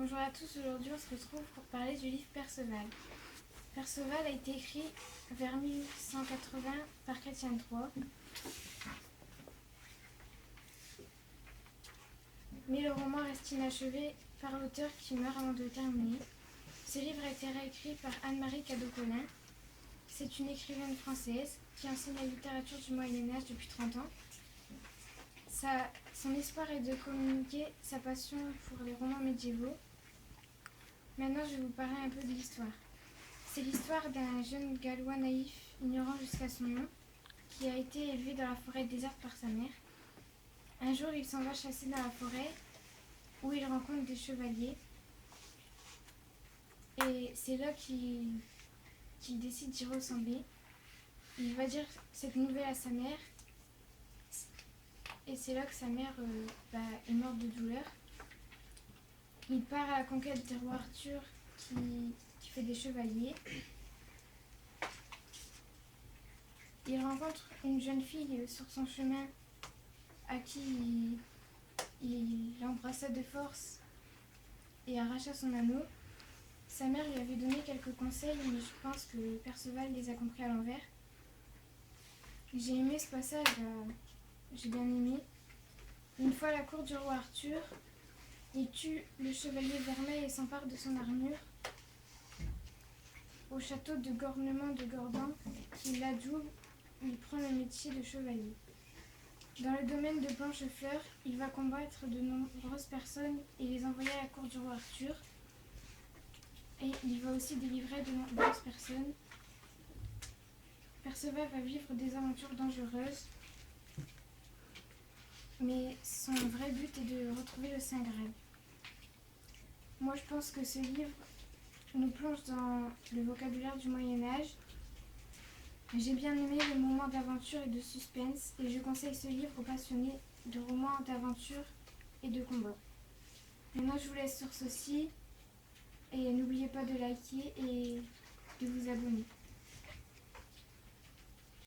Bonjour à tous, aujourd'hui on se retrouve pour parler du livre Perceval. Perceval a été écrit vers 1180 par Chrétien III, mais le roman reste inachevé par l'auteur qui meurt avant de le terminer. Ce livre a été réécrit par Anne-Marie Cadeau-Collin. C'est une écrivaine française qui enseigne la littérature du Moyen-Âge depuis 30 ans. Son espoir est de communiquer sa passion pour les romans médiévaux. Maintenant, je vais vous parler un peu de l'histoire. C'est l'histoire d'un jeune Gallois naïf, ignorant jusqu'à son nom, qui a été élevé dans la forêt déserte par sa mère. Un jour, il s'en va chasser dans la forêt, où il rencontre des chevaliers. Et c'est là qu'il décide d'y ressembler. Il va dire cette nouvelle à sa mère. Et c'est là que sa mère est morte de douleur. Il part à la conquête du roi Arthur qui fait des chevaliers. Il rencontre une jeune fille sur son chemin à qui il embrassa de force et arracha son anneau. Sa mère lui avait donné quelques conseils, mais je pense que Perceval les a compris à l'envers. J'ai aimé ce passage, j'ai bien aimé. Une fois à la cour du roi Arthur, il tue le chevalier Vermeil et s'empare de son armure. Au château de Gornement de Gordon, qui l'adoube, il prend le métier de chevalier. Dans le domaine de Blanchefleur, il va combattre de nombreuses personnes et les envoyer à la cour du roi Arthur. Et il va aussi délivrer de nombreuses personnes. Perceval va vivre des aventures dangereuses, mais son vrai but est de retrouver le Saint Graal. Moi, je pense que ce livre nous plonge dans le vocabulaire du Moyen-Âge. J'ai bien aimé les moments d'aventure et de suspense, et je conseille ce livre aux passionnés de romans d'aventure et de combat. Maintenant, je vous laisse sur ceci, et n'oubliez pas de liker et de vous abonner.